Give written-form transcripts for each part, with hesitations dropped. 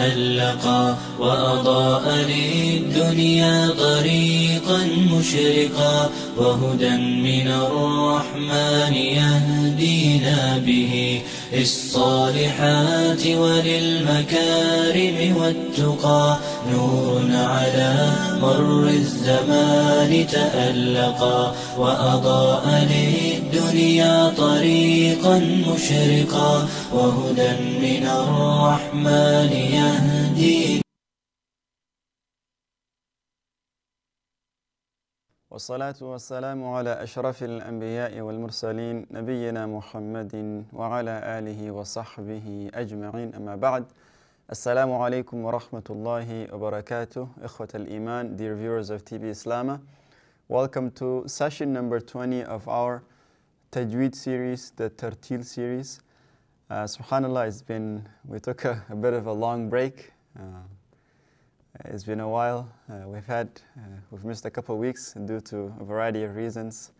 تألقا وأضاء للدنيا طريقا مشرقا وهدى من الرحمن يهدينا به للصالحات وللمكارم والتقى نور على مر الزمان تألقا وأضاء للدنيا طريقا مشرقا وهدى من الرحمن يهدينا. والصلاة والسلام على أشرف الأنبياء والمرسلين نبينا محمد وعلى آله وصحبه أجمعين أما بعد. Assalamu alaikum wa rahmatullahi wa barakatuh. Ikhwat al-Iman, dear viewers of TV Islama. Welcome to session number 20 of our Tajweed series, the Tarteel series. Subhanallah, we took a bit of a long break. It's been a while. We've missed a couple of weeks due to a variety of reasons,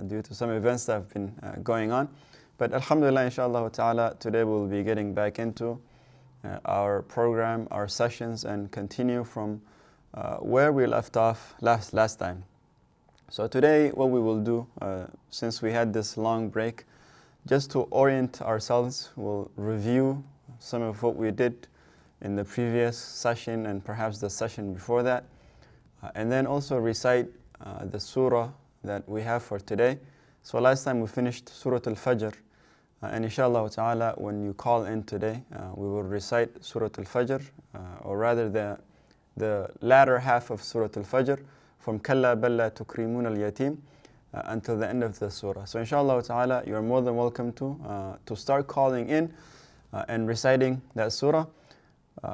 due to some events that have been going on. But alhamdulillah, inshallah ta'ala, today we'll be getting back into our program, our sessions, and continue from where we left off last time. So today what we will do, since we had this long break, just to orient ourselves, we'll review some of what we did in the previous session and perhaps the session before that, and then also recite the surah that we have for today. So last time we finished Surah Al-Fajr, and inshallah ta'ala, when you call in today, we will recite Surah Al-Fajr, or rather the latter half of Surah Al-Fajr, from Kalla Balla Tukrimun Al-Yatim until the end of the surah. So inshallah ta'ala, you are more than welcome to start calling in and reciting that surah.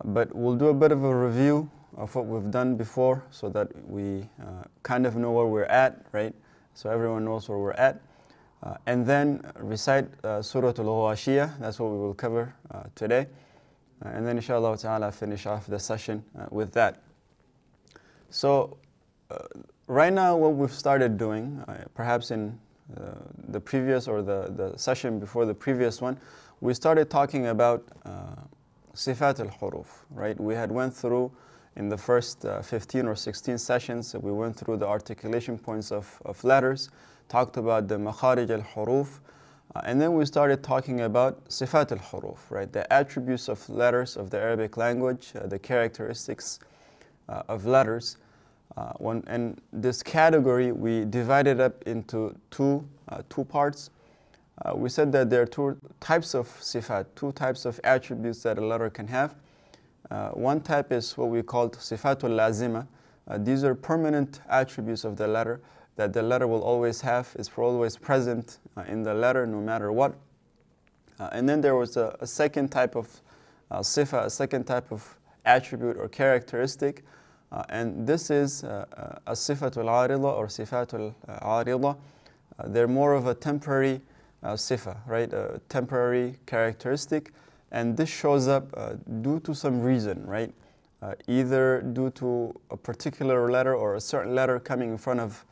But we'll do a bit of a review of what we've done before so that we kind of know where we're at, right? So everyone knows where we're at. And then recite Surah Al-Ghashiyah. That's what we will cover today. And then inshallah ta'ala finish off the session with that. So right now what we've started doing, perhaps in the previous or the session before the previous one, we started talking about Sifat al-Huruf, right? We had went through in the first 15 or 16 sessions, we went through the articulation points of letters, talked about the Makharij al-Huruf, and then we started talking about Sifat al-Huruf, right? The attributes of letters of the Arabic language, the characteristics of letters. And this category, we divided up into two parts. We said that there are two types of sifat, two types of attributes that a letter can have. One type is what we call sifatul lazima. These are permanent attributes of the letter that the letter will always have, is always present in the letter no matter what. And then there was a second type of sifa, a second type of attribute or characteristic. And this is a sifatul arida or sifatul arida. They're more of a temporary sifa, right? A temporary characteristic, and this shows up due to some reason, right? Either due to a particular letter or a certain letter coming in front of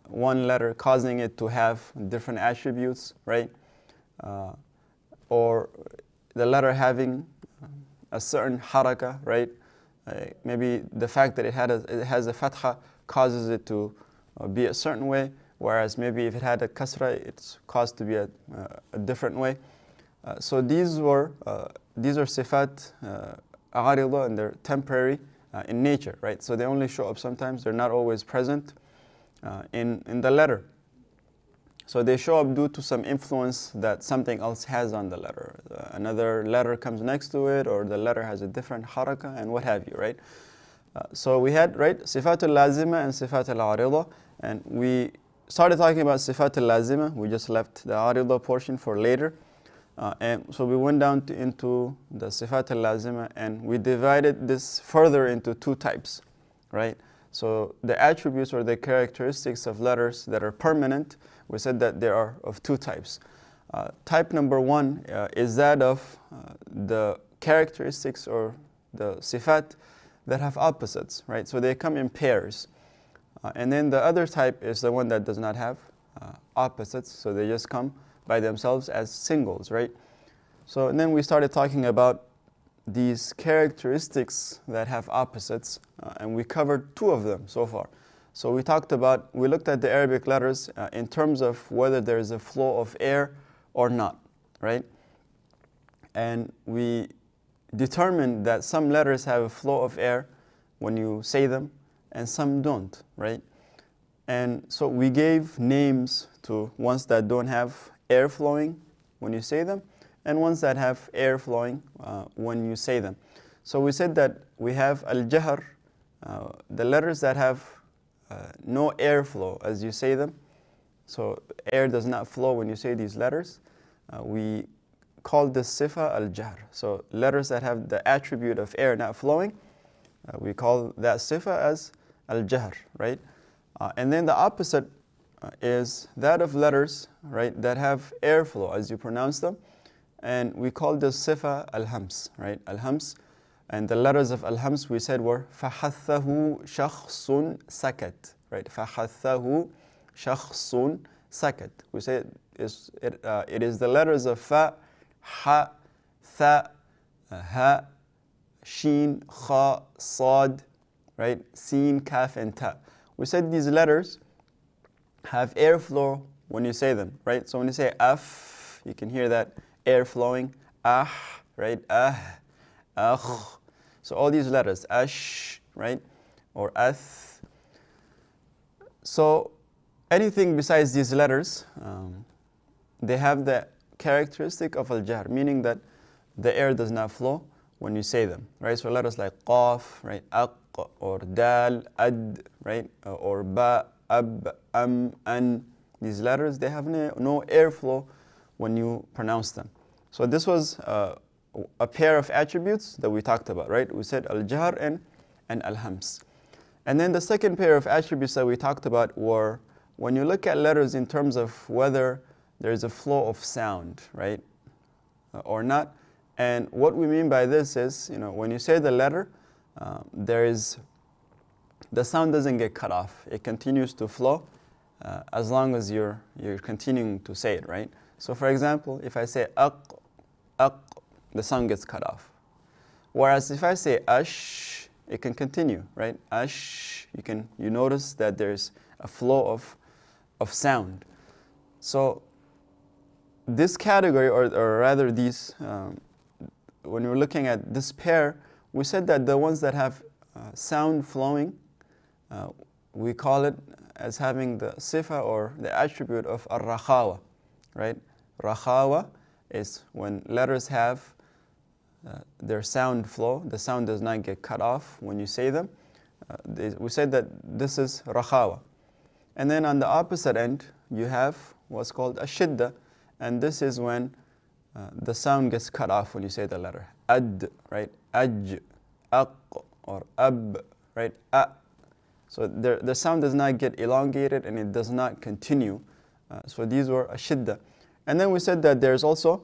one letter, causing it to have different attributes, right? Or the letter having a certain haraka, right? Maybe the fact that it has a fatha causes it to be a certain way, whereas maybe if it had a kasra, it's caused to be a different way. So these are sifat arida, and they're temporary in nature, right? So they only show up sometimes, they're not always present in the letter. So they show up due to some influence that something else has on the letter. Another letter comes next to it, or the letter has a different haraka, and what have you, right? So we had, right, sifatul lazima and sifatul arida, and we started talking about Sifat al-Lazima. We just left the Arida portion for later. And so we went down into the Sifat al-Lazima, and we divided this further into two types, right? So the attributes or the characteristics of letters that are permanent, we said that there are of two types. Type number one is that of the characteristics or the sifat that have opposites, right? So they come in pairs. And then the other type is the one that does not have opposites, so they just come by themselves as singles, right? So and then we started talking about these characteristics that have opposites, and we covered two of them so far. So we looked at the Arabic letters in terms of whether there is a flow of air or not, right? And we determined that some letters have a flow of air when you say them, and some don't, right? And so we gave names to ones that don't have air flowing when you say them, and ones that have air flowing when you say them. So we said that we have al-jahr, the letters that have no airflow as you say them. So air does not flow when you say these letters. We call this sifa al-jahr. So letters that have the attribute of air not flowing, we call that sifa as al-jahr, right? And then the opposite is that of letters, right, that have airflow as you pronounce them. And we call this sifa al-hams, right? Al-hams. And the letters of al-hams we said were فَحَثَّهُ شَخْصٌ سَكَتْ, right? فَحَثَّهُ شَخْصٌ سَكَتْ. We say it is the letters of fa, ha, tha, ha, sheen, kha, sad, right? Sin, kaf, and ta. We said these letters have airflow when you say them, right? So when you say af, you can hear that air flowing. Ah, right? Ah, akh. So all these letters, ash, right? Or ath. So anything besides these letters, they have the characteristic of al-jahr, meaning that the air does not flow when you say them, right? So letters like qaf, right? Aq, or dal, ad, right? Or ba, ab, an. These letters, they have no airflow when you pronounce them. So this was a pair of attributes that we talked about, right? We said al-jahr and al-hams. And then the second pair of attributes that we talked about were when you look at letters in terms of whether there's a flow of sound, right? Or not. And what we mean by this is, when you say the letter, the sound doesn't get cut off. It continues to flow as long as you're continuing to say it, right? So for example, if I say aq, the sound gets cut off. Whereas if I say ash, it can continue, right? Ash, you notice that there's a flow of sound. So this category, or rather these, when we're looking at this pair, we said that the ones that have sound flowing, we call it as having the sifa or the attribute of ar-rakhawa, right? Rakhawa is when letters have their sound flow. The sound does not get cut off when you say them. We said that this is rakhawa. And then on the opposite end, you have what's called ashidda, and this is when the sound gets cut off when you say the letter. Ad, right? Aj, aq, or ab, right? A. So the sound does not get elongated and it does not continue. So these were ashidda. And then we said that there's also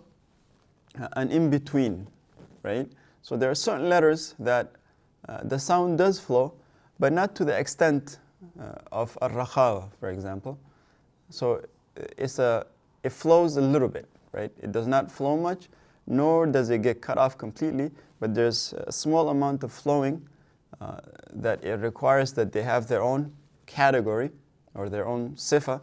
an in-between, right? So there are certain letters that the sound does flow, but not to the extent of ar-rakhawa, for example. So it flows a little bit, right? It does not flow much, nor does it get cut off completely, but there's a small amount of flowing that it requires that they have their own category or their own sifa.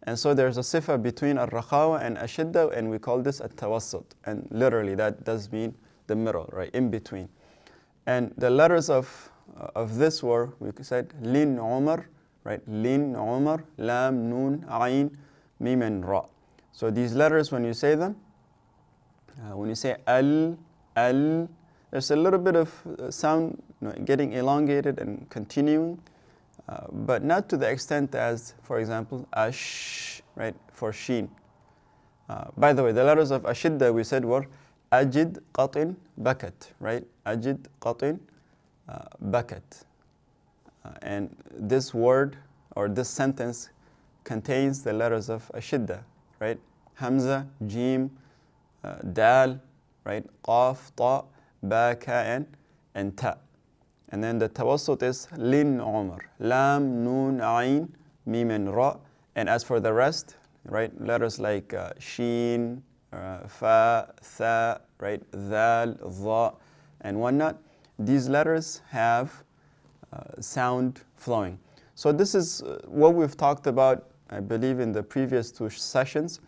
And so there's a sifa between ar-rakhawa and ashidda, and we call this at-tawassut. And literally that does mean the middle, right, in between. And the letters of this were, we said, lin umar, right, lin umar, lam, nun, ayn, mim, and ra. So these letters, when you say them, when you say al, there's a little bit of sound getting elongated and continuing, but not to the extent as, for example, ash, right, for sheen. By the way, the letters of ashidda we said were ajid, qatin, bakat, right? Ajid, qatin, bakat. And this word or this sentence contains the letters of ashidda, right? Hamza, jim, dal, right? Qaf, ta, ba, ka, and ta. And then the tawassut is lin umar, lam, nun, ayn, mim, and ra. And as for the rest, right, letters like sheen, fa, tha, right, dhal, dha, and whatnot, these letters have sound flowing. So this is what we've talked about, I believe, in the previous 2 sessions.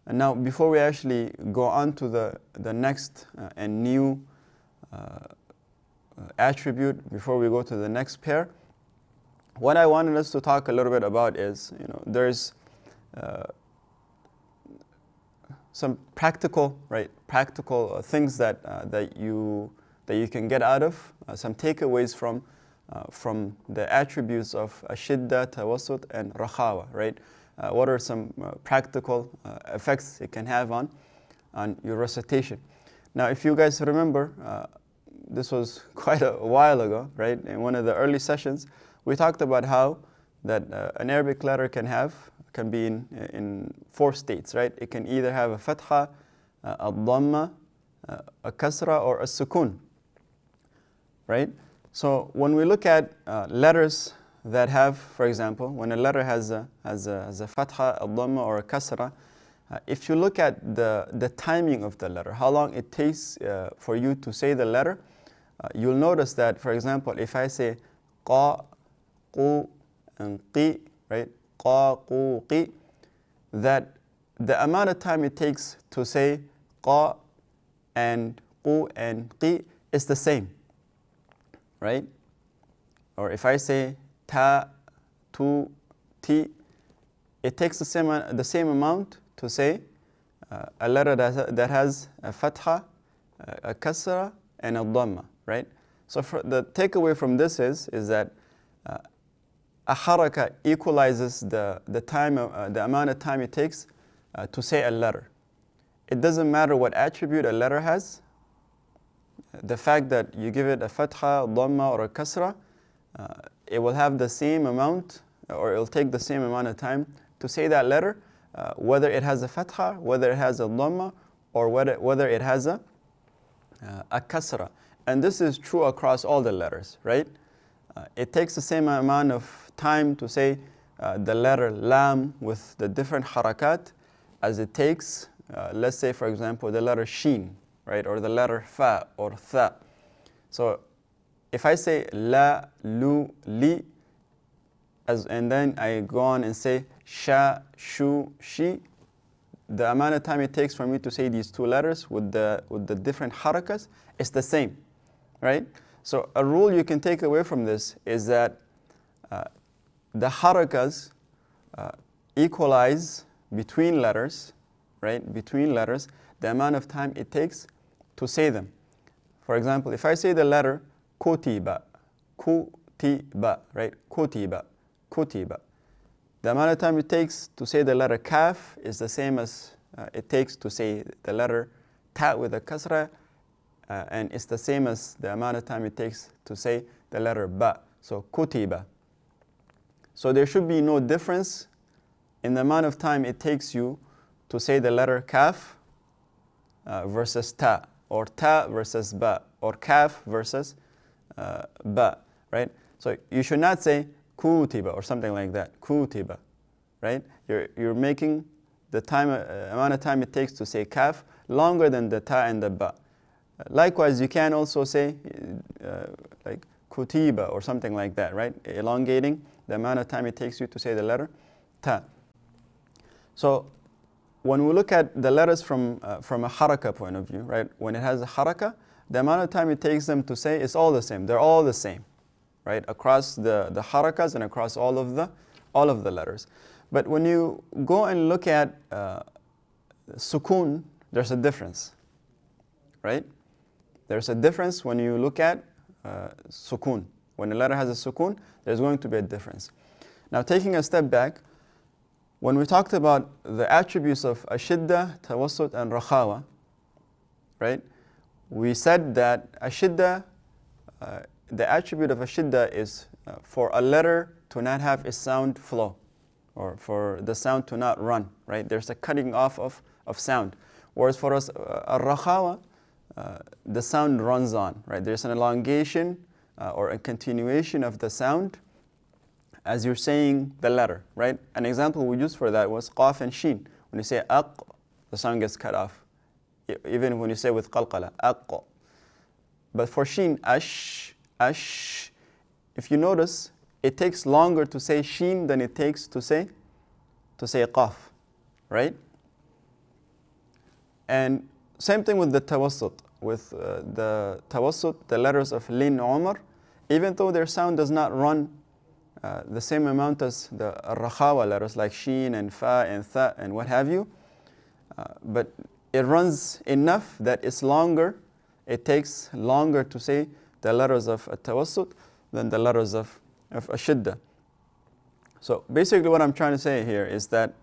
And now, before we actually go on to the next and new attribute, before we go to the next pair, what I wanted us to talk a little bit about is, there's some practical things that you can get out of, some takeaways from the attributes of shidda, tawassut, and rakhawa, right? What are some practical effects it can have on your recitation? Now, if you guys remember, this was quite a while ago, right? In one of the early sessions, we talked about how that an Arabic letter can be in 4 states, right? It can either have a fatha, a dhamma, a kasra, or a sukun, right? So when we look at letters that have, for example, when a letter has a fatha, a dhamma, or a kasra, if you look at the timing of the letter, how long it takes for you to say the letter, you'll notice that, for example, if I say qa, qu, and qi, right? Qa, qu, qi, that the amount of time it takes to say qa and qu and qi is the same, right? Or if I say ta, tu, ti, it takes the same amount to say a letter that has a fatha, a kasra, and a dhamma, right? So the takeaway from this is that a haraka equalizes the amount of time it takes to say a letter. It doesn't matter what attribute a letter has. The fact that you give it a fatha, dhamma, or a kasra, it will have the same amount, or it will take the same amount of time to say that letter, whether it has a fatha, whether it has a dhamma, or whether it has a kasra. And this is true across all the letters, right? It takes the same amount of time to say the letter lam with the different harakat as it takes, let's say, for example, the letter sheen, right? Or the letter fa or tha. So if I say la, lu, li, and then I go on and say sha, shu, shi, the amount of time it takes for me to say these 2 letters with the different harakas is the same, right? So a rule you can take away from this is that the harakas equalize between letters, right? Between letters, the amount of time it takes to say them. For example, if I say the letter kutiba, kutiba, right? Kutiba, kutiba. The amount of time it takes to say the letter kaf is the same as it takes to say the letter ta with a kasra, and it's the same as the amount of time it takes to say the letter ba. So kutiba. So there should be no difference in the amount of time it takes you to say the letter kaf versus ta, or ta versus ba, or kaf versus ba, right? So you should not say kutiba or something like that, kutiba, right? You're making the amount of time it takes to say kaf longer than the ta and the ba. Likewise, you can also say like kutiba or something like that, right? Elongating the amount of time it takes you to say the letter ta. So when we look at the letters from a haraka point of view, right? When it has a haraka, the amount of time it takes them to say is all the same. They're all the same, right? Across the harakas and across all of the letters. But when you go and look at sukun, there's a difference, right? There's a difference when you look at sukun. When a letter has a sukun, there's going to be a difference. Now, taking a step back, when we talked about the attributes of ashidda, tawassut, and rakhawa, right? We said that ashidda, the attribute of ashidda is for a letter to not have a sound flow, or for the sound to not run, right? There's a cutting off of sound. Whereas for us, rakhawa, the sound runs on, right? There's an elongation or a continuation of the sound as you're saying the letter, right? An example we used for that was qaf and sheen. When you say aq, the sound gets cut off. Even when you say with qalqala, aq. But for sheen, ash, ash, if you notice, it takes longer to say sheen than it takes to say qaf, right? And same thing with the tawassut. With the tawassut, the letters of lin, umar, even though their sound does not run the same amount as the rakhawa letters like sheen and fa and tha and what have you, but it runs enough that it's longer. It takes longer to say the letters of tawassut than the letters of ashidda. So basically what I'm trying to say here is that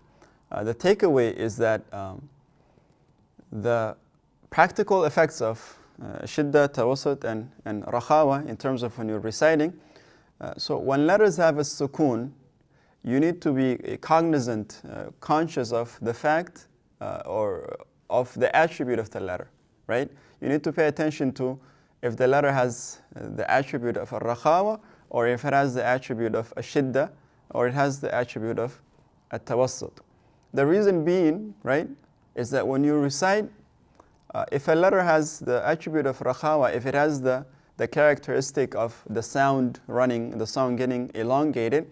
the takeaway is that the practical effects of shidda, tawassut, and rakhawa in terms of when you're reciting. So when letters have a sukoon, you need to be cognizant, conscious of the fact or of the attribute of the letter, right? You need to pay attention to if the letter has the attribute of a rakhawa, or if it has the attribute of a shidda, or it has the attribute of a tawassut. The reason being, right, is that when you recite, if a letter has the attribute of rakhawa, if it has the characteristic of the sound running, the sound getting elongated,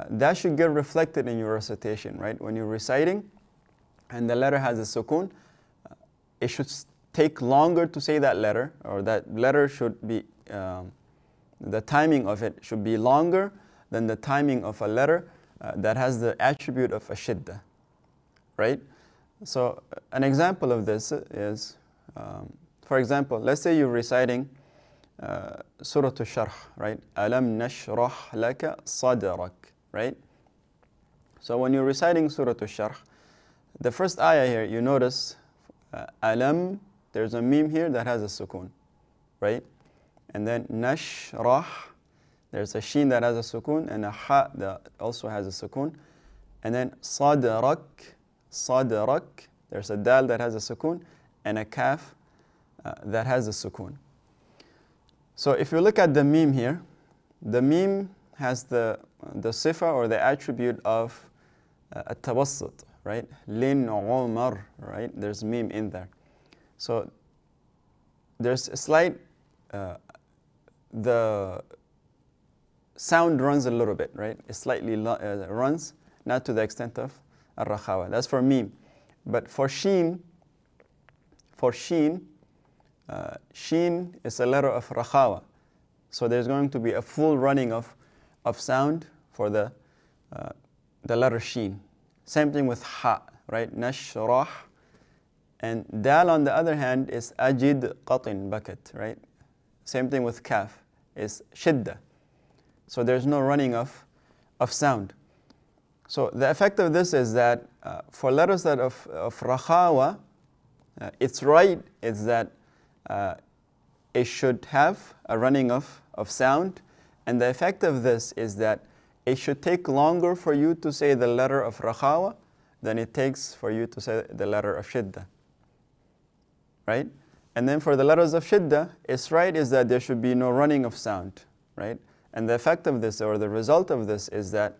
that should get reflected in your recitation, right? When you're reciting and the letter has a sukoon, it should take longer to say that letter, or that letter should be, the timing of it should be longer than the timing of a letter that has the attribute of a shidda, right? So an example of this is, for example, let's say you're reciting Surah Al-Sharh, right? Alam nashrah laka sadrak, right? So when you're reciting Surah Al-Sharh, the first ayah here, you notice Alam, there's a meme here that has a sukoon, right? And then nashrah, there's a sheen that has a sukoon, and a ha that also has a sukoon. And then sadrak, sadrak, there's a dal that has a sukoon, and a kaf that has a sukoon. So if you look at the meme here, the meme has the sifa or the attribute of a tawassut, right? Lin umar, right? There's meme in there. So there's a slight, the sound runs a little bit, right? It slightly runs, not to the extent of al-rakhawa. That's for meme. But for sheen, sheen is a letter of rakhawa. So there's going to be a full running of sound for the letter sheen. Same thing with ha, right? Nashrah. And dal, on the other hand, is ajid qatin, bucket, right? Same thing with kaf, is shidda. So there's no running of sound. So the effect of this is that for letters that of rakhawa, it's right is that it should have a running of sound, and the effect of this is that it should take longer for you to say the letter of rakhawa than it takes for you to say the letter of shidda, right? And then for the letters of shidda, it's right is that there should be no running of sound, right? And the effect of this, or the result of this, is that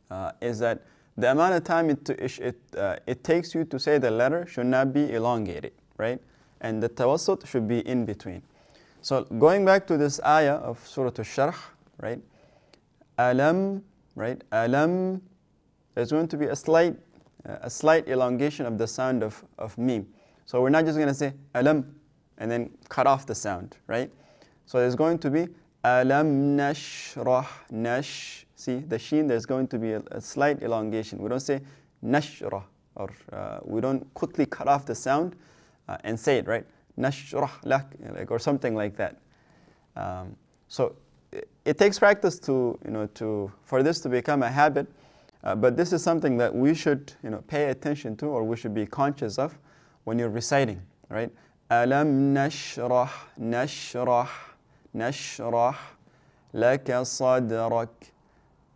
the amount of time it takes you to say the letter should not be elongated, right? And the tawassut should be in between. So going back to this ayah of Surah Al-Sharh, right? Alam, right? Alam, there's going to be a slight elongation of the sound of meme. So we're not just going to say alam and then cut off the sound, right? So there's going to be alam nashrah, nash. See, the sheen, there's going to be a slight elongation. We don't say nashrah, or we don't quickly cut off the sound and say it, right? Nashrah lak, like, or something like that. So it takes practice to, for this to become a habit, but this is something that we should, pay attention to, or we should be conscious of when you're reciting, right? Alam nashrah, nashrah, nashrah laka sadrak.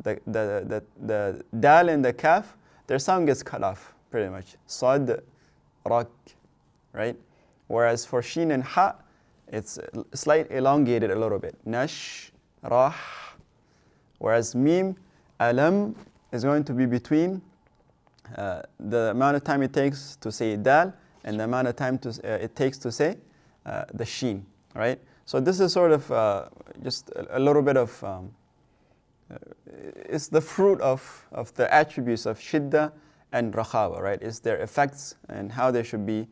The dal and the kaf, their sound gets cut off pretty much. Sadrak, right? Whereas for sheen and ha, it's slightly elongated a little bit. Nash, rah. Whereas mim, alam, is going to be between the amount of time it takes to say dal and the amount of time it takes to say the sheen, right? So this is sort of just a little bit of, it's the fruit of the attributes of shidda and rakhawa, right? It's their effects and how they should be,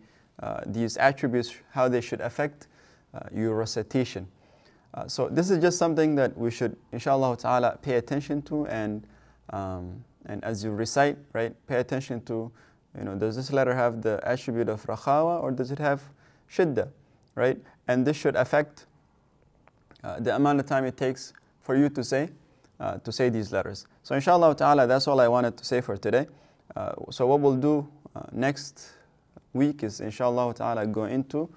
these attributes, how they should affect your recitation. So this is just something that we should, inshallah ta'ala, pay attention to, and as you recite, right, pay attention to, does this letter have the attribute of rakhawa or does it have shidda, right? And this should affect the amount of time it takes for you to say these letters. So inshallah ta'ala, that's all I wanted to say for today. So what we'll do next week is inshallah ta'ala go into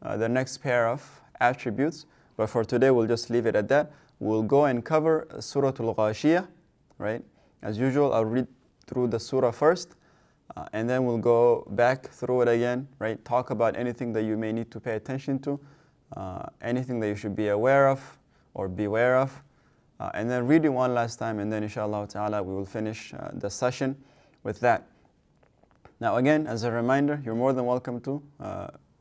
the next pair of attributes. But for today, we'll just leave it at that. We'll go and cover Surah Al-Ghashiyah, right? As usual, I'll read through the surah first, and then we'll go back through it again, right? Talk about anything that you may need to pay attention to, anything that you should be aware of or beware of, and then read it one last time, and then inshallah ta'ala, we will finish the session with that. Now again, as a reminder, you're more than welcome to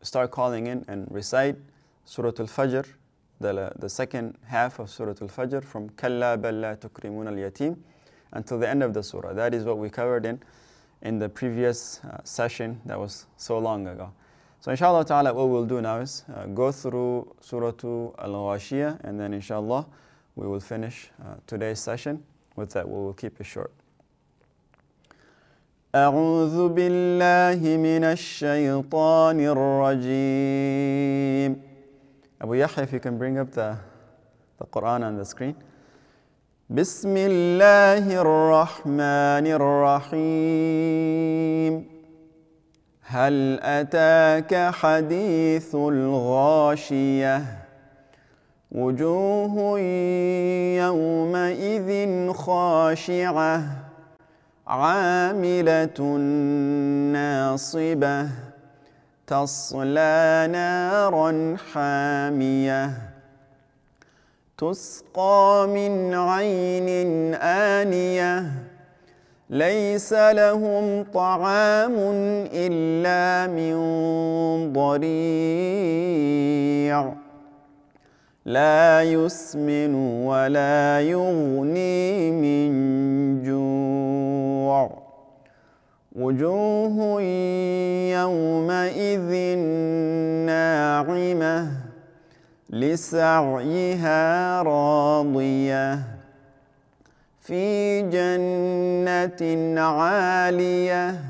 start calling in and recite Surah Al-Fajr, the second half of Surah Al-Fajr, from Kalla bal la tukrimun al-yatim until the end of the surah. That is what we covered in the previous session that was so long ago. So inshallah ta'ala, what we'll do now is go through Surah Al-Ghashiyah, and then inshallah we will finish today's session with that. We will keep it short. أعوذ بالله من الشيطان الرجيم. Abu Yahya, if you can bring up the Quran on the screen. بسم الله الرحمن الرحيم. هل أتاك حديث الغاشية وجوه يومئذ خاشعة عاملة ناصبة تصلى نارا حامية تسقى من عين آنية ليس لهم طعام إلا من ضريع لا يسمن ولا يغني من جوع وجوه يومئذ ناعمة لسعيها راضية في جنة عالية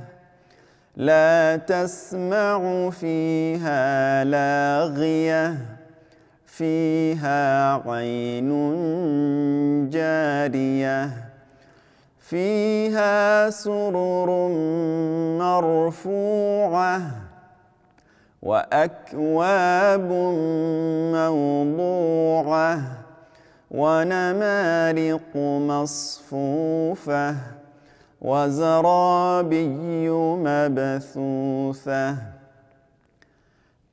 لا تسمع فيها لاغية فيها عين جارية فيها سرر مرفوعة وأكواب موضوعة ونمارق مصفوفة وزرابي مبثوثة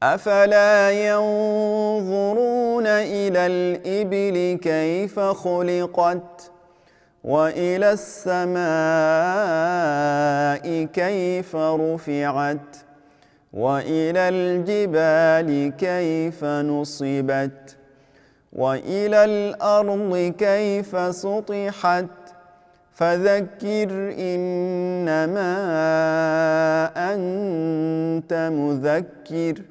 أفلا ينظرون إلى الإبل كيف خلقت وإلى السماء كيف رفعت وإلى الجبال كيف نصبت وإلى الأرض كيف سطحت فذكر إنما أنت مذكر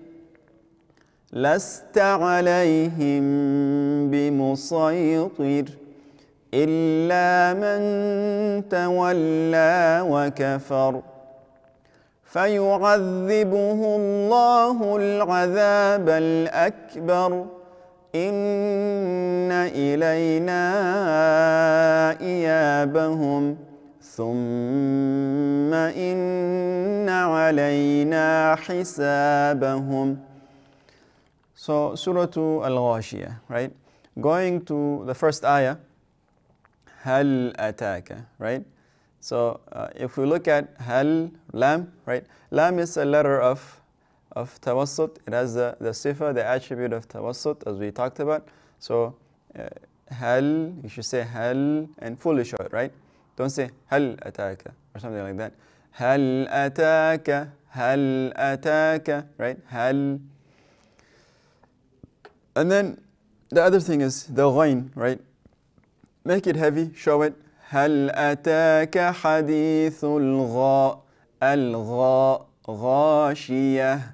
لست عليهم بمسيطر إلا من تولى وكفر فيعذبه الله العذاب الأكبر إن إلينا إيابهم ثم إن علينا حسابهم. So Surah Al-Ghashiyah, right? Going to the first ayah, Hal Ataka, right? So if we look at Hal, Lam, right? Lam is a letter of tawassut. It has the sifa, the attribute of tawassut, as we talked about. So Hal, you should say Hal and fully short, right? Don't say Hal Ataka or something like that. Hal Ataka, right? Hal. And then the other thing is the ghain, right? Make it heavy, show it. هل أتاك حديث الغاء غاشية.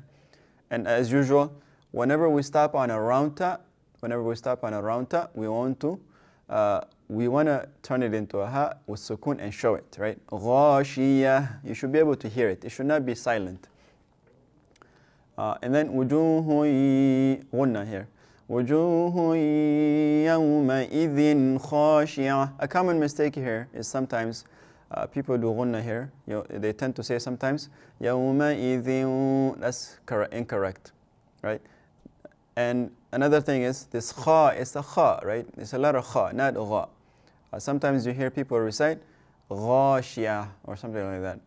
And as usual, whenever we stop on a round ta, we want to turn it into a ha with sukun and show it, right? غاشية. You should be able to hear it. It should not be silent. And then وجوه غنة here. وجوه يومئذ خاشعة. A common mistake here is sometimes people do غنة here. They tend to say sometimes يومئذ. That's incorrect, right? And another thing is this kha is a kha, right? It's a letter kha, not gha. Sometimes you hear people recite غاشية or something like that.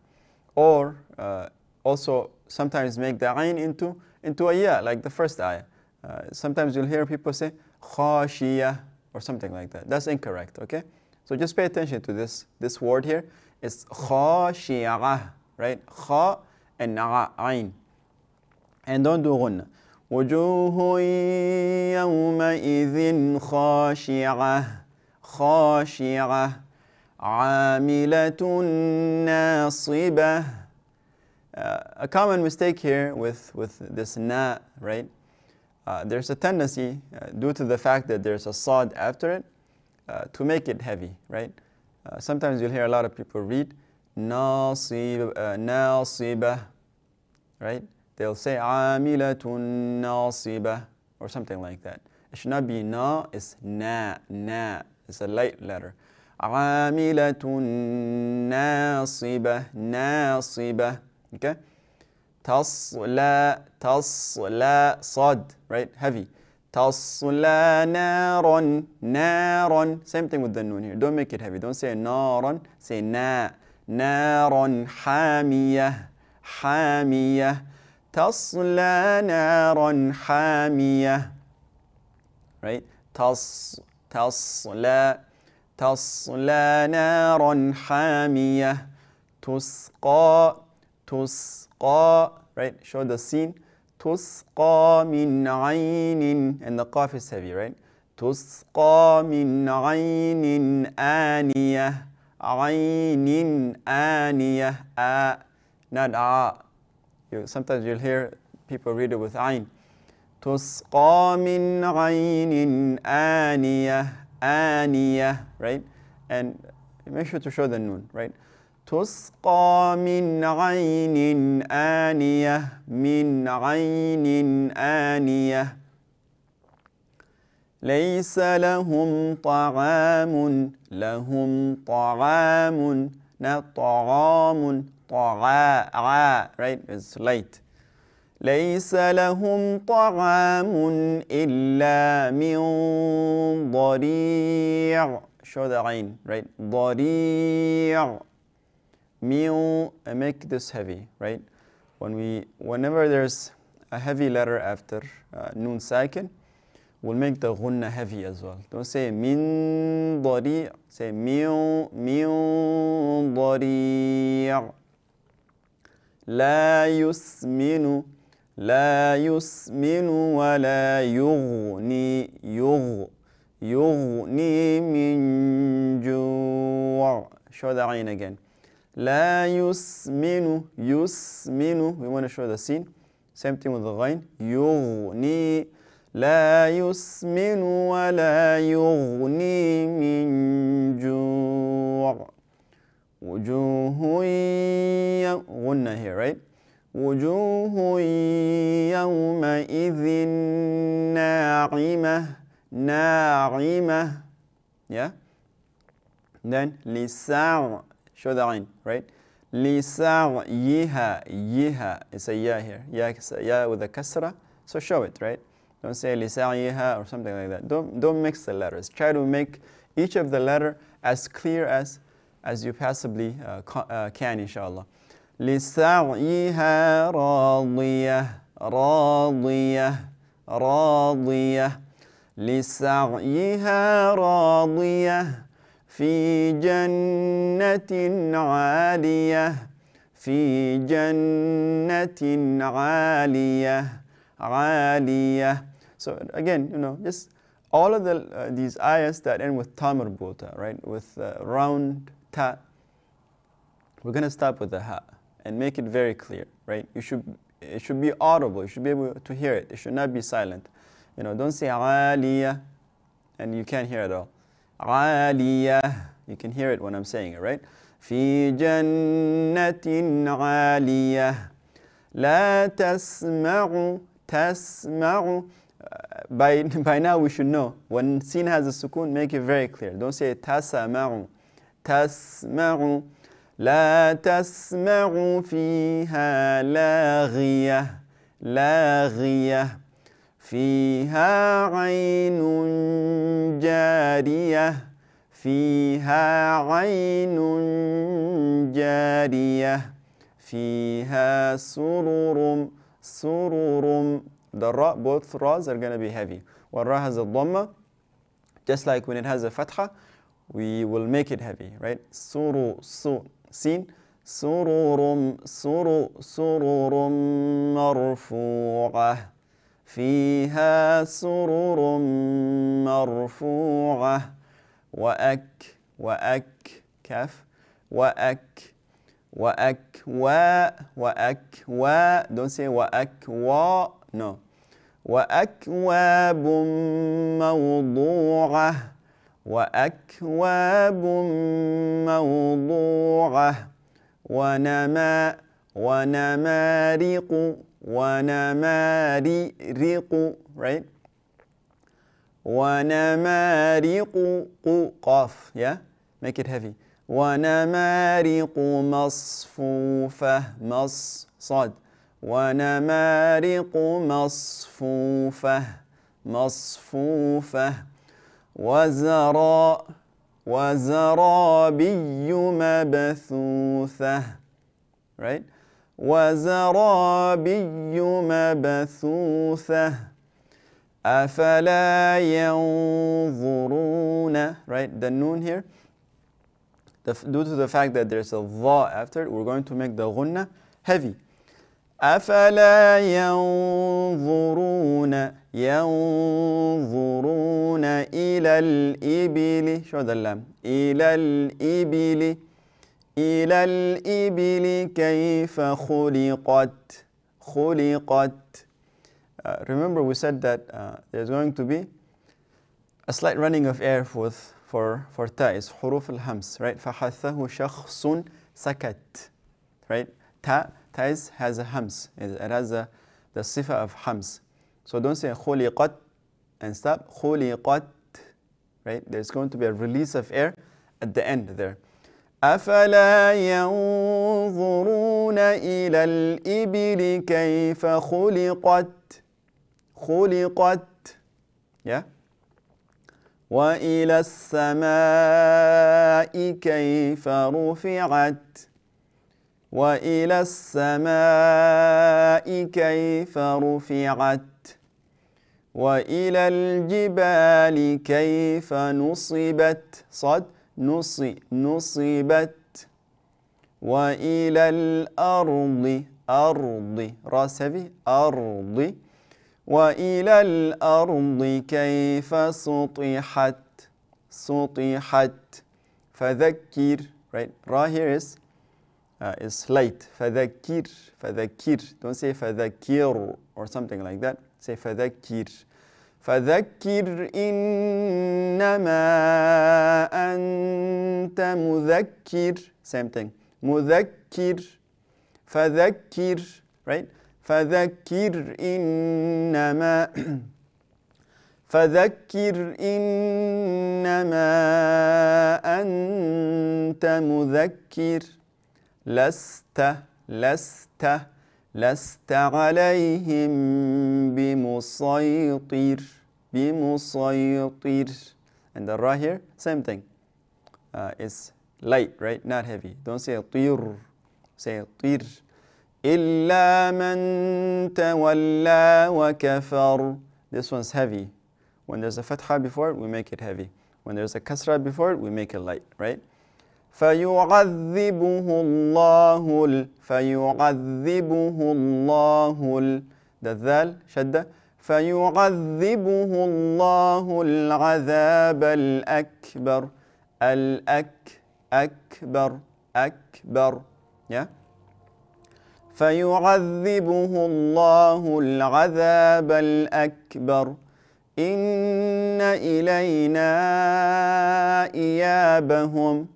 Or also sometimes make the ayn into a ya, like the first ayah. Sometimes you'll hear people say khashiyah or something like that. That's incorrect, okay? So just pay attention to this word here. It's khashiyah, right? Kha and na'a, ayn. And don't do ghunna. وجوه يومئذ خاشعة خاشعة عاملة ناصبة. A common mistake here with this na, right? There's a tendency, due to the fact that there's a sad after it, to make it heavy, right? Sometimes you'll hear a lot of people read nasiba, right? They'll say amilatun nasiba or something like that. It should not be na, it's na. It's a light letter. Amilatun nasiba. Okay? Tasla, sad, right? Heavy. Tasla naran. Same thing with the noon here. Don't make it heavy. Don't say naran. Say na. Naran hamiyah. Tasla naran hamiyah. Right? Tasla naran hamiyah. Tusqa, right? Show the scene. Tusqa min aynin, and the qaf is heavy, right? Tusqa min aynin aniyah. Aynin aniyah. Not a. Sometimes you'll hear people read it with ayn. Tusqa min aynin aniyah, right? And make sure to show the noon, right? تسقى من عين آنية ليس لهم طعام not طعام right? It's light. ليس لهم طعام إلا من ضريع. Show the عين, right? ضريع. Make this heavy, right? Whenever there's a heavy letter after noon sakin, we'll make the ghunna heavy as well. Don't say min dari', say min dari'. La yusminu wa la yughni min ju'. Show the ayn again. La yusminu. We want to show the scene. Same thing with the ghain. Yughni. La yusminu wa la yughni min ju'. Wujuhu ghunna here, right? Wujuhu yawma idhin na'imah. Yeah? Then lisa'. Show the ayn, right? Lisa'yiha. It's a ya here. Ya with a kasra. So show it, right? Don't say lisa'yiha or something like that. Don't mix the letters. Try to make each of the letter as clear as you possibly can, inshallah. Lisa'yiha radiyah. Lisa'yiha radiyah. في جنة عالية. So again, just all of these ayahs that end with ta marbuta, right, with round ta, we're going to stop with the ha and make it very clear, right? It should be audible. You should be able to hear it. It should not be silent. Don't say aliyah and you can't hear it all. Aliyah, you can hear it when I'm saying it, right? في جنة عالية لا تسمع. By now we should know when sin has a sukun, make it very clear. Don't say تسمع. تسمع لا تسمع فيها لاغية. لاغية فيها عين جارية. فيها عين جارية فيها سرور. The ra, both ra's are going to be heavy. When ra has a dhamma, just like when it has a fatha, we will make it heavy, right? Sin. سرور مرفوعة. فيها سرور مرفوعة. وأك كاف. وأكوا. Don't say وأكوا. No. وأكواب موضوعة. وأكواب موضوعة. ونمارق, right? ونمارق قاف, yeah? Make it heavy. ونمارق مصفوفة. صاد. ونمارق مصفوفة. وزرابي مبثوثة, right? وزرابي مبثوثة. أفلا ينظرون, right? The noon here, due to the fact that there's a dha after it, we're going to make the ghunna heavy. أفلا ينظرون إلى الإبل. Show the lam. إلى الإبل كيف خلقت. Remember we said that there's going to be a slight running of air for ta, is حروف الهمس, right? فحثه شخص سكت, right? Ta has a hams. It has the sifa of hams. So don't say خلقت and stop. خلقت, right? There's going to be a release of air at the end there. أفلا ينظرون إلى الإبل كيف خلقت. Yeah. وإلى السماء كيف رفعت. وإلى السماء كيف رفعت. وإلى الجبال كيف نصبت. صاد. نصبت. وإلى الأرض راس heavy. أرض. وإلى الأرض كيف سطحت. فذكر, right? Ra here is light. فذكر. Don't say فذكر or something like that. Say فذكر. فذكر إنما أنت مذكر. Same thing. مذكر. فذكر, right? فذكر إنما أنت مذكر. لست عليهم بمسيطر. And the ra here, same thing. It's light, right? Not heavy. Don't say طير. Say طير. إلا من تولى وكفر. This one's heavy. When there's a fatha before it, we make it heavy. When there's a kasra before it, we make it light, right? فيعذبه الله. The dhal, shadda. فيعذبه الله العذاب الأكبر. أكبر أكبر. Yeah. فيعذبه الله العذاب الأكبر إن إلينا إيابهم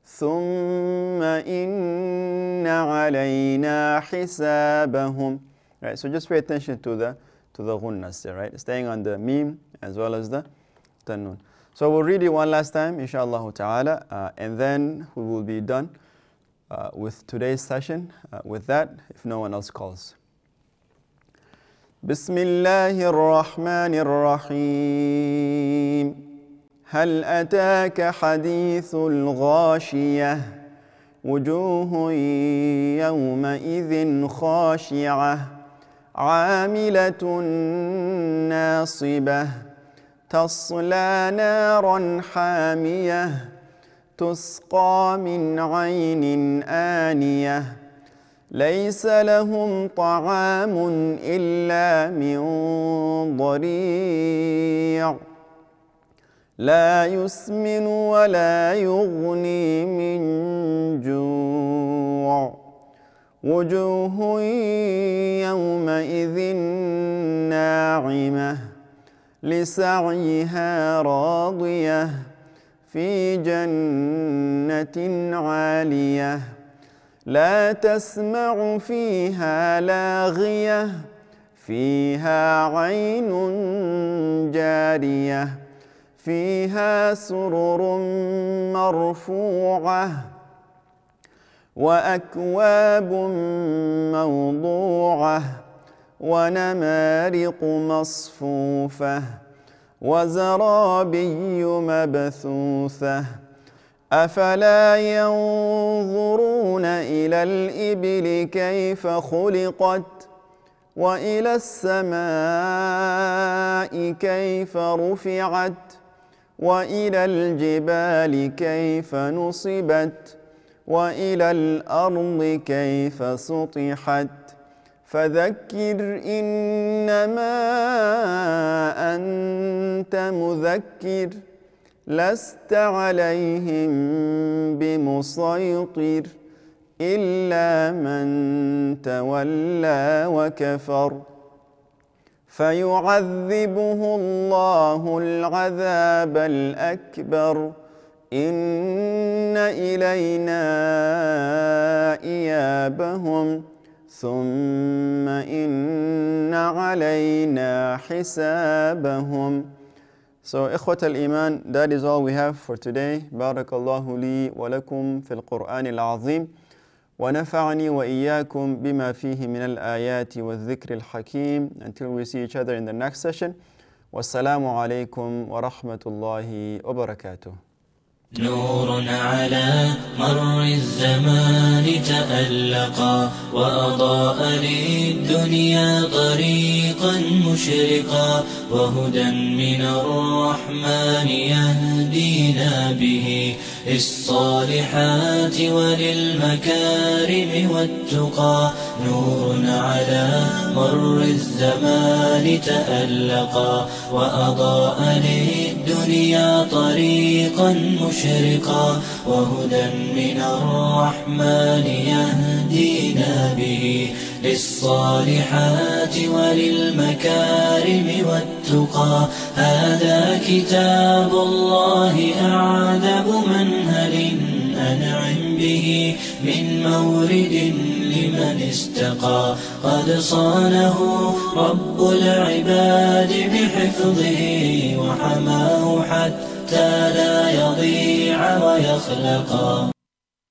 ثم إن علينا حسابهم. Right, so just pay attention to the ghunnas there, right? Staying on the meme as well as the tannoon. So we'll read it one last time, inshallah ta'ala, and then we will be done with today's session. With that, if no one else calls. بسم الله الرحمن الرحيم هل أتاك حديث الغاشية وجوه يومئذ خاشعة عاملة ناصبة تصلى نارا حامية تسقى من عين آنية ليس لهم طعام إلا من ضريع لا يسمن ولا يغني من جوع وجوه يومئذ ناعمة لسعيها راضية في جنة عالية لا تسمع فيها لاغية فيها عين جارية فيها سرر مرفوعة وأكواب موضوعة ونمارق مصفوفة وزرابي مبثوثة أفلا ينظرون إلى الإبل كيف خلقت وإلى السماء كيف رفعت وإلى الجبال كيف نصبت وإلى الأرض كيف سطحت فذكر إنما أنت مذكر لست عليهم بمسيطر إلا من تولى وكفر فيعذبه الله العذاب الأكبر إن إلينا إيابهم ثم إن علينا حسابهم. So, إخوة الإيمان, that is all we have for today. بارك الله لي ولكم في القرآن العظيم ونفعني وإياكم بما فيه من الآيات والذكر الحكيم. Until we see each other in the next session. والسلام عليكم ورحمة الله وبركاته. نور على مر الزمان تألقا وأضاء للدنيا طريقا مشرقا وهدى من الرحمن يهدينا به للصالحات وللمكارم والتقى نور على مر الزمان تألقا وأضاء للدنيا طريقا مشرقا وهدى من الرحمن يهدينا به للصالحات وللمكارم والتقى هذا كتاب الله أعذب منهل أنعم به من مورد لمن استقى قد صانه رب العباد بحفظه وحماه حتى لا يضيع ويخلقا